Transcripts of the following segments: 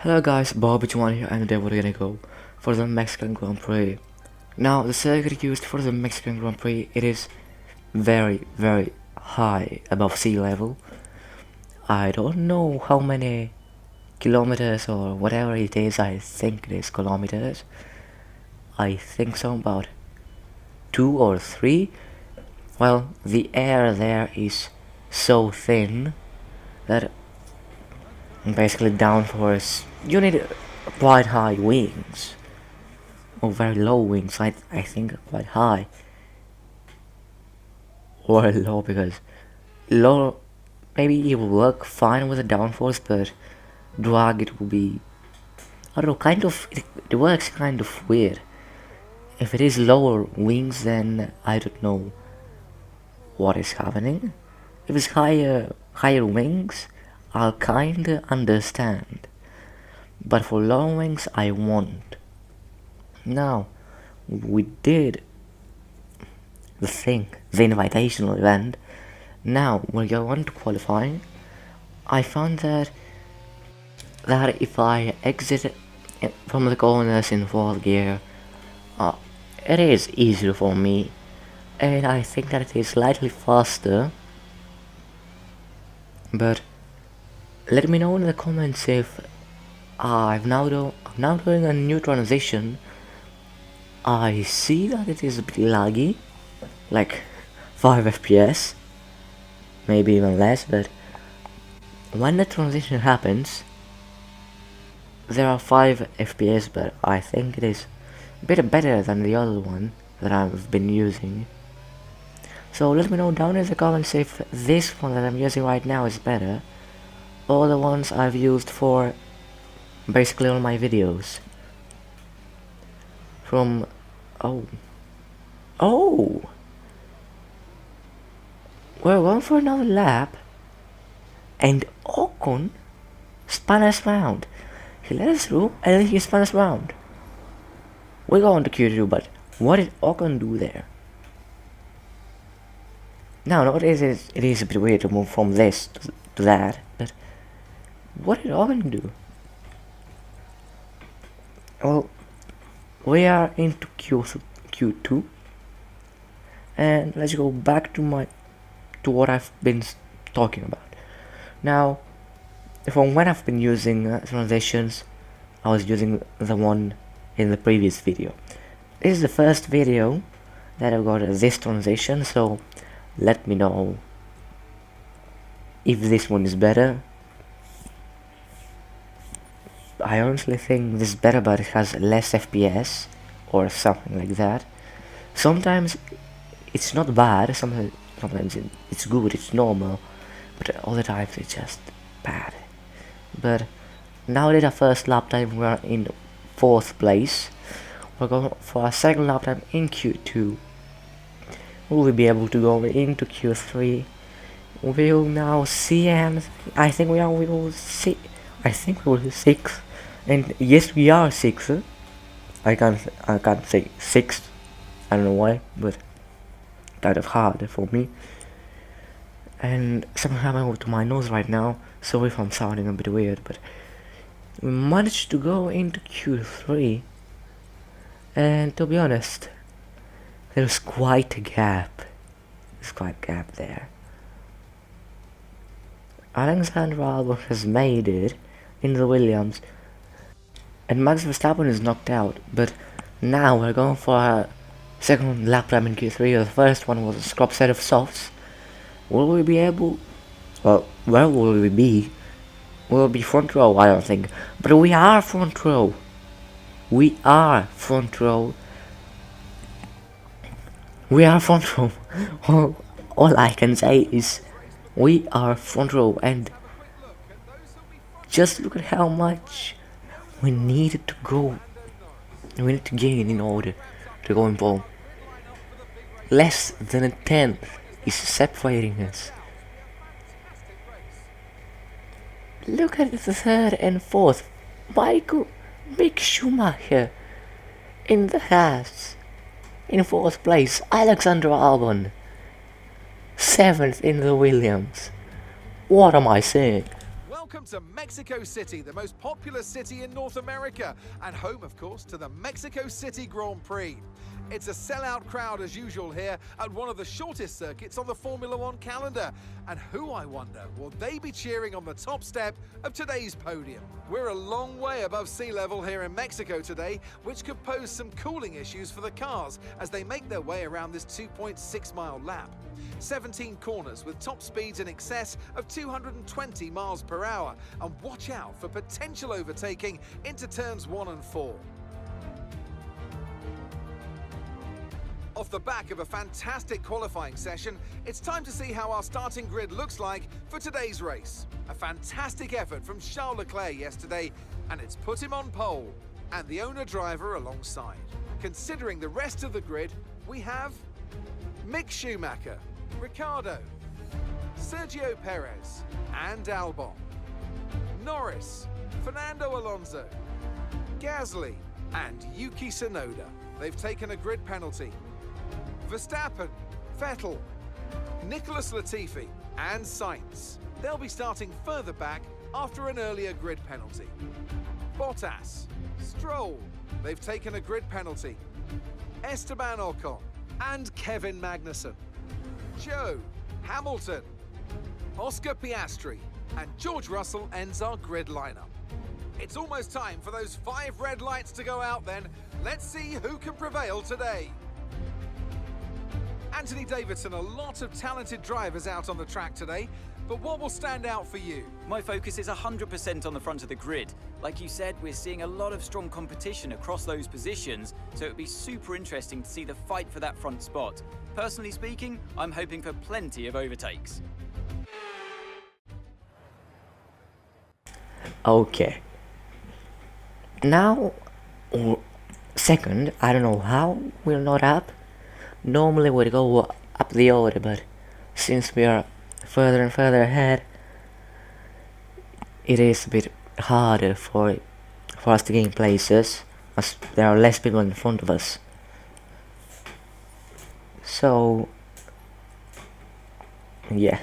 Hello guys, Bob1 here, and today we're gonna go for the Mexican Grand Prix. Now, the circuit used for the Mexican Grand Prix, it is very, very high above sea level. I don't know how many kilometers or whatever it is. I think it is kilometers. I think so, about 2 or 3. Well, the air there is so thin that basically downforce, you need quite high wings, or very low wings. I think quite high or low, because low maybe it will work fine with the downforce, but drag it will be, I don't know, kind of, it works kind of weird. If it is lower wings, then I don't know what is happening. If it's higher wings, I'll kinda understand, but for low wings I won't. Now, we did the invitational event. Now we're going to qualifying. I found that if I exit from the corners in 4th gear, it is easier for me, and I think that it is slightly faster. But let me know in the comments if I'm now doing a new transition. I see that it is a bit laggy, like 5 FPS, maybe even less, but when the transition happens, there are 5 FPS, but I think it is a bit better than the other one that I've been using. So let me know down in the comments if this one that I'm using right now is better, or the ones I've used for basically all my videos. From we're going for another lap, and Ocon spun us round. He let us through, and then he spun us round. We're going to Q2, but what did Ocon do there? Now, it is a bit weird to move from this to that, but what did Ocon do? Well, we are into Q2, and let's go back to what I've been talking about. Now, from when I've been using transitions, I was using the one in the previous video. This is the first video that I've got this transition, so let me know if this one is better. I honestly think this is better, but it has less FPS or something like that. Sometimes it's not bad, sometimes it's good, it's normal, but other times it's just bad. But now that our first lap time, we are in 4th place. We're going for our second lap time in Q2. Will we be able to go into Q3? We'll now see, and I think we will see. I think we will be 6th, and yes, we are 6th. I can't say 6th. I don't know why, but kind of hard for me. And something happened to my nose right now, so if I'm sounding a bit weird, but we managed to go into Q3, and to be honest, there's quite a gap. There's quite a gap there. Alexander Albon has made it in the Williams, and Max Verstappen is knocked out. But now we're going for a second lap time in Q3. The first one was a scrub set of softs. Will we be able? Well, where will we be? We'll be front row, I don't think. But we are front row. We are front row. We are front row. All I can say is we are front row, and just look at how much we needed to go. We need to gain in order to go in pole. Less than a tenth is separating us. Look at the 3rd and 4th. Mick Schumacher in the Haas. In 4th place, Alexander Albon. 7th in the Williams. What am I saying? Welcome to Mexico City, the most popular city in North America, and home, of course, to the Mexico City Grand Prix. It's a sellout crowd as usual here at one of the shortest circuits on the Formula One calendar. And who, I wonder, will they be cheering on the top step of today's podium? We're a long way above sea level here in Mexico today, which could pose some cooling issues for the cars as they make their way around this 2.6-mile lap. 17 corners with top speeds in excess of 220 miles per hour, and watch out for potential overtaking into turns 1 and 4. Off the back of a fantastic qualifying session, it's time to see how our starting grid looks like for today's race. A fantastic effort from Charles Leclerc yesterday, and it's put him on pole, and the owner-driver alongside. Considering the rest of the grid, we have Mick Schumacher, Ricciardo, Sergio Perez and Albon, Norris, Fernando Alonso, Gasly and Yuki Tsunoda. They've taken a grid penalty. Verstappen, Vettel, Nicholas Latifi and Sainz. They'll be starting further back after an earlier grid penalty. Bottas, Stroll. They've taken a grid penalty. Esteban Ocon and Kevin Magnussen. Joe, Hamilton, Oscar Piastri and George Russell ends our grid lineup. It's almost time for those 5 red lights to go out then. Let's see who can prevail today. Anthony Davidson, a lot of talented drivers out on the track today, but what will stand out for you? My focus is 100% on the front of the grid. Like you said, we're seeing a lot of strong competition across those positions, so it'd be super interesting to see the fight for that front spot. Personally speaking, I'm hoping for plenty of overtakes. Okay. Now, second, I don't know how we're not up. Normally we'd go up the order, but since we are further and further ahead, it is a bit harder for us to gain places, as there are less people in front of us. So, yeah.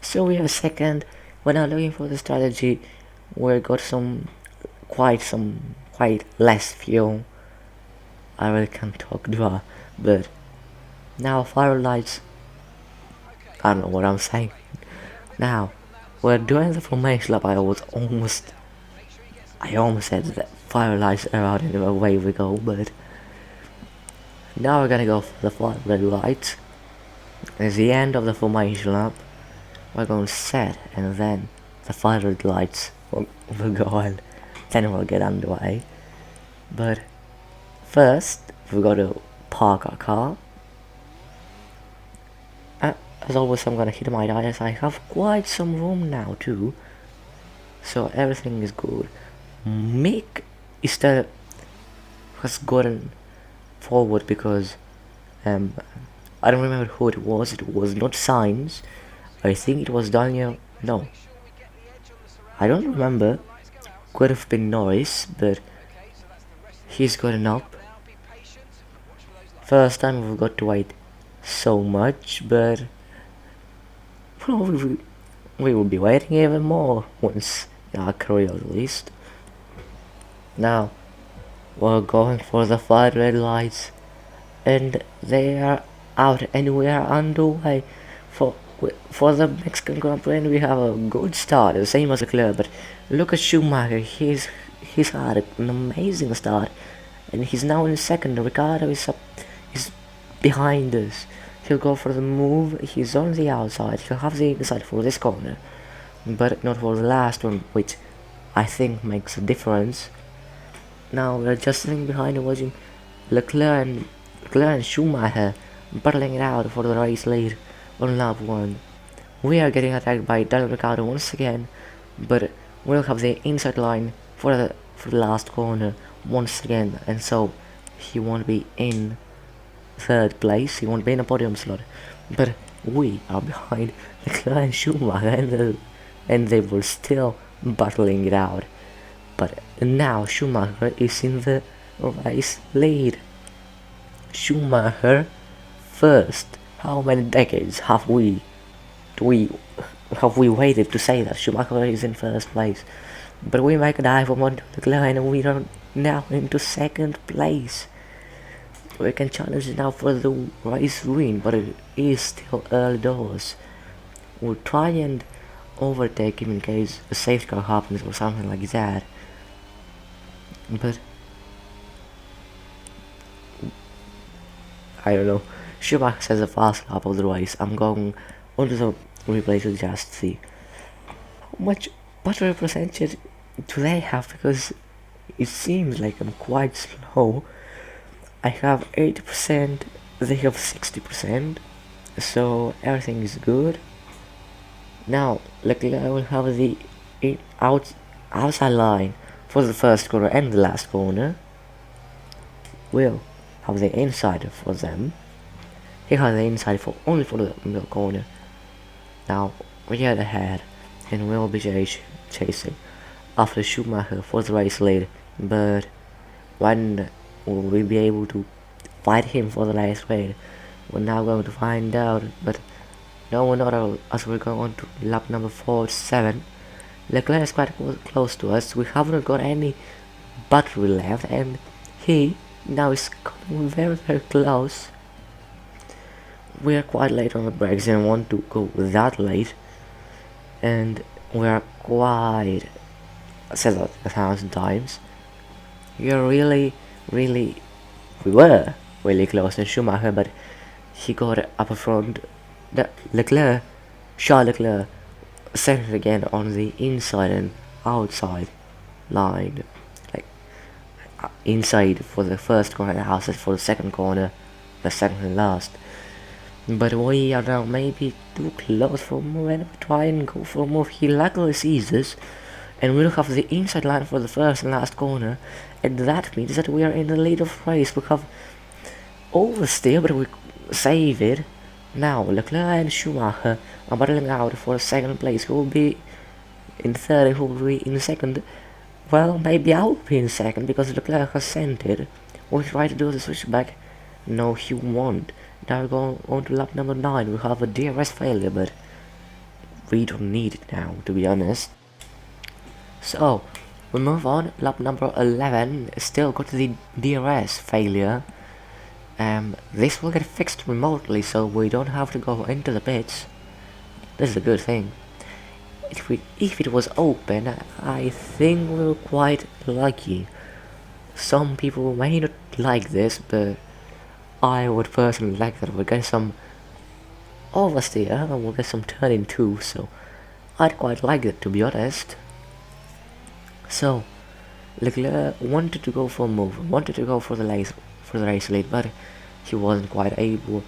So we have a second. We're now looking for the strategy. We've got quite less fuel. I really can't talk, do I? But now fire lights. I don't know what I'm saying. Now we're doing the formation lap. I almost said that fire lights are out and away we go, but now we're gonna go for the 5 red lights. It's the end of the formation lap. We're going to set, and then the 5 red lights will go, and then we'll get underway. But first we've got to park our car. As always, I'm gonna hit my tires. I have quite some room now too, so everything is good. Mick has gotten forward because I don't remember who it was. It was not Sainz. I think it was Daniel. No, I don't remember. Could have been Norris, but he's gotten up. First time we've got to wait so much, but probably we will be waiting even more once our career at least. Now we're going for the 5 red lights, and they are out and we are underway for the Mexican Grand Prix. And we have a good start, the same as Leclerc, but look at Schumacher. He's had an amazing start, and he's now in second. Ricciardo is behind us. He'll go for the move. He's on the outside. He'll have the inside for this corner, but not for the last one, which I think makes a difference. Now we're just sitting behind and watching Leclerc and Schumacher battling it out for the race lead on lap 1. We are getting attacked by Daniel Ricciardo once again, but we'll have the inside line for the last corner once again, and so he won't be in 3rd place. He won't be in a podium slot, but we are behind Leclerc and Schumacher, and they were still battling it out. But now Schumacher is in the race lead. Schumacher first. How many decades have we have we waited to say that Schumacher is in first place. But we make a dive from onto Leclerc and we are now into second place. We can challenge now for the race win, but it is still early doors. We'll try and overtake him in case a safety car happens or something like that. But I don't know. Schumacher says a fast lap of the race. I'm going onto the replay to just see how much battery percentage do they have, because it seems like I'm quite slow. I have 80%, they have 60%, so everything is good. Now, Leclerc will have the outside line for the first corner and the last corner. We'll have the inside for them. He has the inside for only for the middle corner. Now, we are ahead and we'll be chasing after Schumacher for the race lead, but when will we be able to fight him for the race lead? We're now going to find out, but no, we're not, as we're going on to lap number 47. Leclerc is quite close to us. We haven't got any battery left, and he now is coming very, very close. We are quite late on the brakes and want to go that late, and we are quite, I said that 1,000 times. We were really close to Schumacher, but he got up front. Charles Leclerc centered again on the inside and outside line, like inside for the first corner and outside for the second corner, the second and last. But we are now maybe too close for more, and we try and go for more. He luckily sees us, and we'll have the inside line for the first and last corner, and that means that we are in the lead of race. We have oversteer, but we save it. Now Leclerc and Schumacher are battling out for second place. Who will be in third and who will be in second? Well, maybe I'll be in second because Leclerc has sent it. We'll try to do the switchback. No, he won't. Now we're going on to lap number 9. We have a DRS failure, but we don't need it now, to be honest. So we move on. Lap number 11. Still got the DRS failure. This will get fixed remotely, so we don't have to go into the pits. This is a good thing. If it was open, I think we were quite lucky. Some people may not like this, but I would personally like that. We'll get some oversteer and we'll get some turning too, so I'd quite like it, to be honest. So Leclerc wanted to go for a move, wanted to go for the race lead, but he wasn't quite able.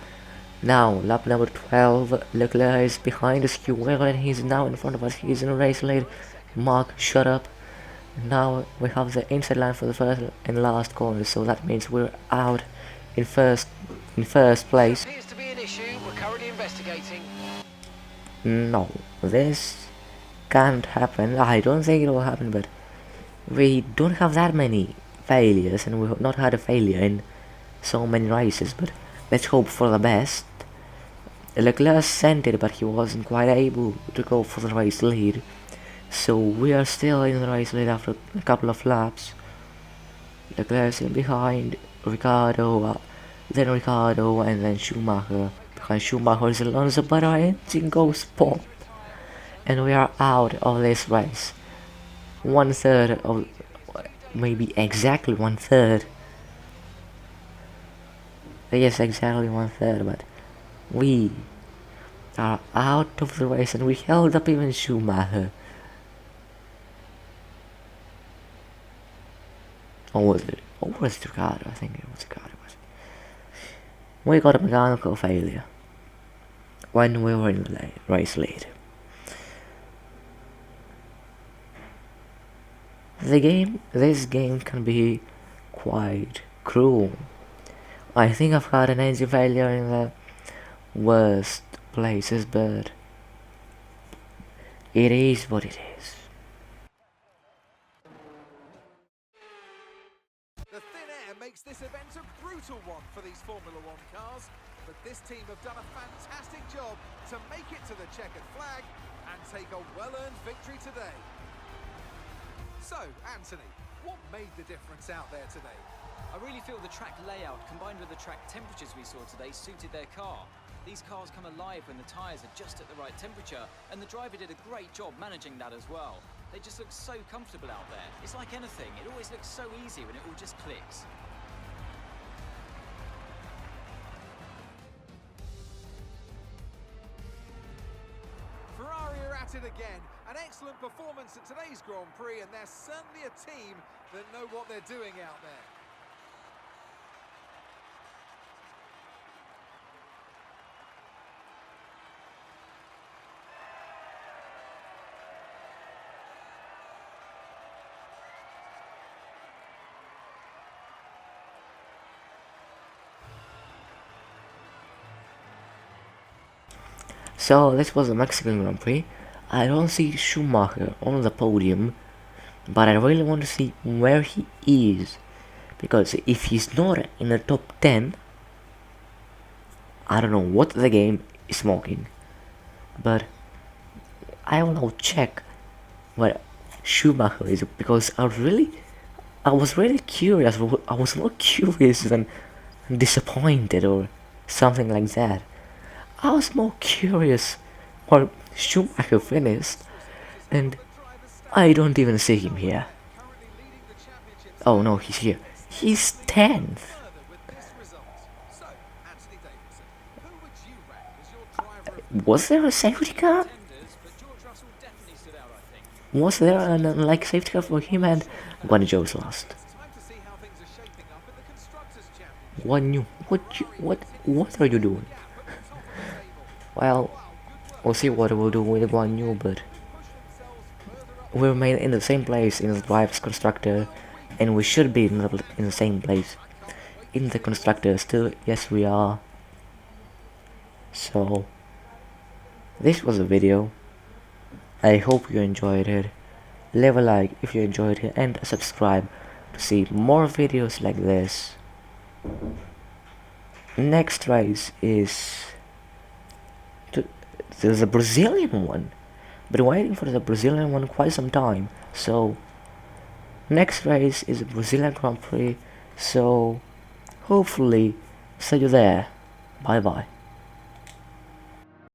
Now lap number 12, Leclerc is behind us, and he's now in front of us. He's in a race lead. Mark, shut up. Now we have the inside line for the first and last corner, so that means we're out in first place. Appears to be an issue. We're currently investigating. No, this can't happen. I don't think it will happen, but we don't have that many failures, and we have not had a failure in so many races, but let's hope for the best. Leclerc sent it, but he wasn't quite able to go for the race lead, so we are still in the race lead after a couple of laps. Leclerc is in behind Ricciardo, then Ricciardo, and then Schumacher. Behind Schumacher is Alonso, but our engine goes pop, and we are out of this race. 1/3 of, maybe exactly 1/3. Yes, exactly 1/3, but we are out of the race, and we held up even Schumacher. Or was it? Or was it Ricciardo? I think it was Ricciardo. We got a mechanical failure when we were in the race lead. This game can be quite cruel. I think I've had an engine failure in the worst places, but it is what it is. The thin air makes this event a brutal one for these Formula One cars, but this team have done a fantastic job to make it to the checkered flag and take a well-earned victory today. So, Anthony, what made the difference out there today? I really feel the track layout combined with the track temperatures we saw today suited their car. These cars come alive when the tyres are just at the right temperature, and the driver did a great job managing that as well. They just look so comfortable out there. It's like anything, it always looks so easy when it all just clicks. Ferrari are at it again. An excellent performance at today's Grand Prix, and they're certainly a team that know what they're doing out there. So this was the Mexican Grand Prix. I don't see Schumacher on the podium, but I really want to see where he is, because if he's not in the top 10, I don't know what the game is smoking. But I will now check where Schumacher is, because I was really curious. I was more curious than disappointed or something like that. I was more curious where Schumacher finished, and I don't even see him here. Oh no, he's here. He's 10th. Was there a safety car? Was there an safety car for him and Guanzhou's lost? What are you doing? Well, we'll see what we'll do with Guan Yu, but we remain in the same place in the driver's constructor, and we should be in the same place in the constructor still. Yes, we are. So, this was a video. I hope you enjoyed it. Leave a like if you enjoyed it, and subscribe to see more videos like this. Next race is there's a Brazilian one. Been waiting for the Brazilian one quite some time. So next race is a Brazilian Grand Prix. So hopefully see you there. Bye bye.